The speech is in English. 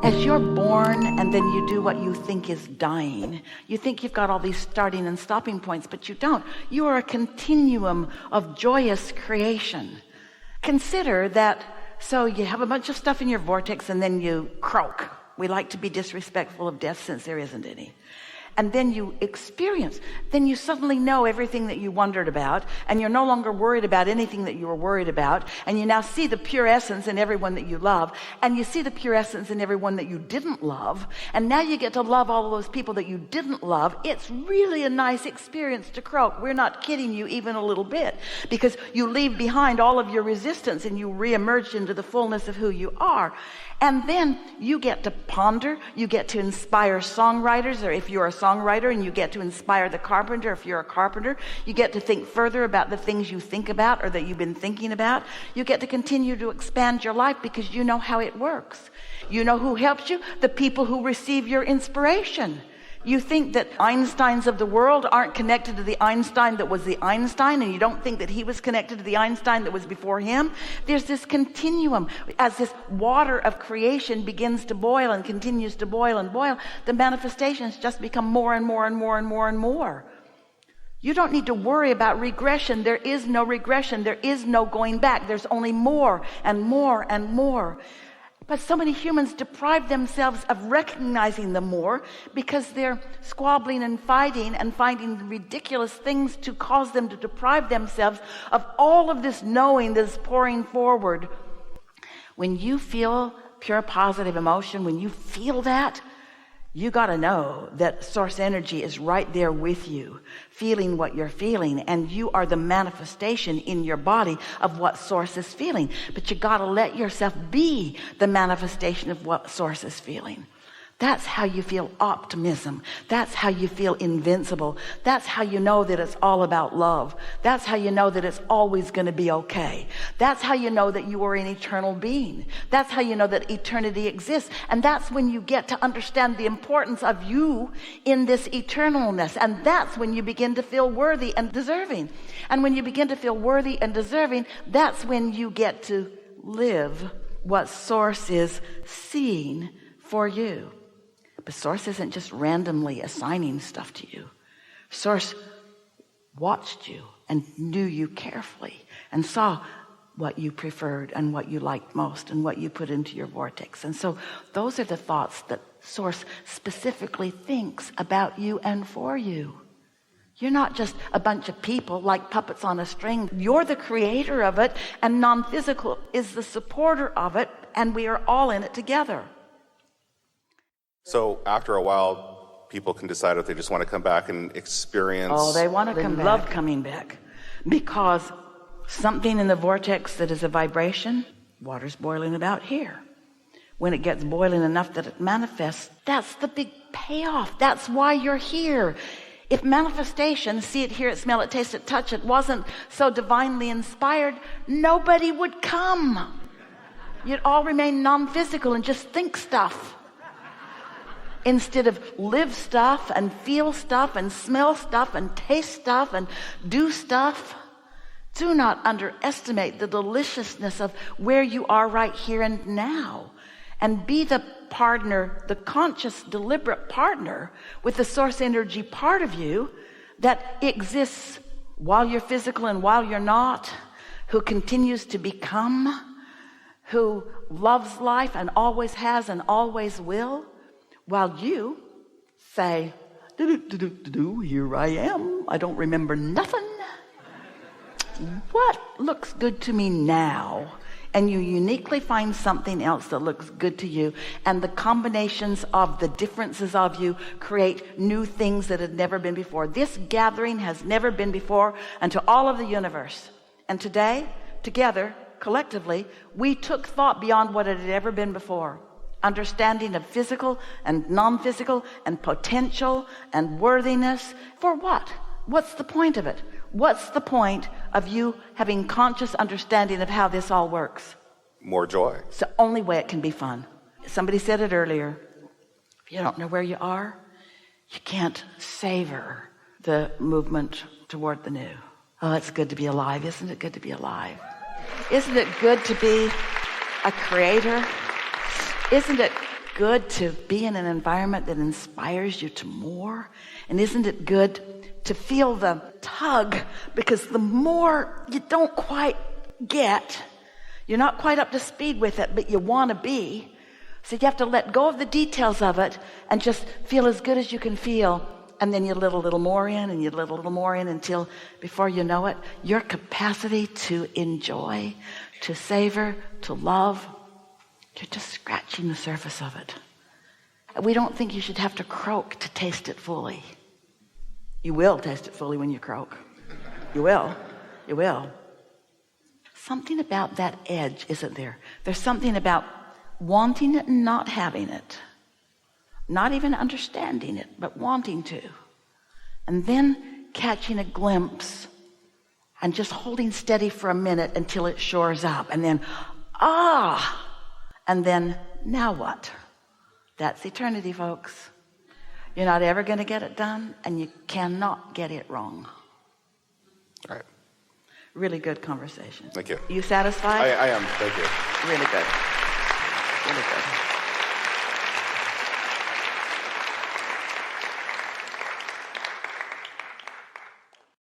As you're born and then you do what you think is dying, you think you've got all these starting and stopping points, but you don't. You are a continuum of joyous creation. Consider that, so you have a bunch of stuff in your vortex and then you croak. We like to be disrespectful of death since there isn't any. And then you experience, then you suddenly know everything that you wondered about, and you're no longer worried about anything that you were worried about, and you now see the pure essence in everyone that you love, and you see the pure essence in everyone that you didn't love, and now you get to love all of those people that you didn't love. It's really a nice experience to croak. We're not kidding you even a little bit, because you leave behind all of your resistance and you reemerge into the fullness of who you are. And then you get to ponder, you get to inspire songwriters, or if you're a songwriter, and you get to inspire the carpenter, if you're a carpenter, you get to think further about the things you think about or that you've been thinking about. You get to continue to expand your life because you know how it works. You know who helps you? The people who receive your inspiration. You think that Einsteins of the world aren't connected to the Einstein that was the Einstein, and you don't think that he was connected to the Einstein that was before him. There's this continuum. As this water of creation begins to boil and continues to boil and boil, the manifestations just become more and more and more and more and more. You don't need to worry about regression. There is no regression. There is no going back. There's only more and more and more. But so many humans deprive themselves of recognizing the more because they're squabbling and fighting and finding ridiculous things to cause them to deprive themselves of all of this knowing that is pouring forward. When you feel pure positive emotion, when you feel that, you got to know that source energy is right there with you, feeling what you're feeling, and you are the manifestation in your body of what source is feeling. But you got to let yourself be the manifestation of what source is feeling. That's how you feel optimism. That's how you feel invincible. That's how you know that it's all about love. That's how you know that it's always going to be okay. That's how you know that you are an eternal being. That's how you know that eternity exists. And that's when you get to understand the importance of you in this eternalness. And that's when you begin to feel worthy and deserving. And when you begin to feel worthy and deserving, that's when you get to live what source is seeing for you. But source isn't just randomly assigning stuff to you. Source watched you and knew you carefully and saw what you preferred and what you liked most and what you put into your vortex. And so those are the thoughts that source specifically thinks about you and for you. You're not just a bunch of people like puppets on a string. You're the creator of it, and non-physical is the supporter of it, and we are all in it together. So after a while, people can decide if they just want to come back and experience. Oh, they want to come back. Love coming back. Because something in the vortex that is a vibration, water's boiling about here. When it gets boiling enough that it manifests, that's the big payoff. That's why you're here. If manifestation, see it, hear it, smell it, taste it, touch it, wasn't so divinely inspired, nobody would come. You'd all remain non-physical and just think stuff. Instead of live stuff and feel stuff and smell stuff and taste stuff and do stuff. Do not underestimate the deliciousness of where you are right here and now. And be the partner, the conscious, deliberate partner with the source energy part of you that exists while you're physical and while you're not, who continues to become, who loves life and always has and always will. While you say, here I am. I don't remember nothing. What looks good to me now? And you uniquely find something else that looks good to you. And the combinations of the differences of you create new things that had never been before. This gathering has never been before unto all of the universe. And today, together, collectively, we took thought beyond what it had ever been before. Understanding of physical and non-physical and potential and worthiness. For what? What's the point of it? What's the point of you having conscious understanding of how this all works? More joy. It's the only way it can be fun. Somebody said it earlier. If you don't know where you are, you can't savor the movement toward the new. Oh, it's good to be alive. Isn't it good to be alive? Isn't it good to be a creator? Isn't it good to be in an environment that inspires you to more? And isn't it good to feel the tug? Because the more you don't quite get, you're not quite up to speed with it, but you want to be. So you have to let go of the details of it and just feel as good as you can feel. And then you let a little more in, and you let a little more in, until before you know it, your capacity to enjoy, to savor, to love, you're just scratching the surface of it. We don't think you should have to croak to taste it fully. You will taste it fully when you croak. You will. You will. Something about that edge, isn't there? There's something about wanting it and not having it. Not even understanding it, but wanting to. And then catching a glimpse and just holding steady for a minute until it shores up. And then, and then, now what? That's eternity, folks. You're not ever going to get it done, and you cannot get it wrong. All right. Really good conversation. Thank you. You satisfied? I am. Thank you. Really good. Really good.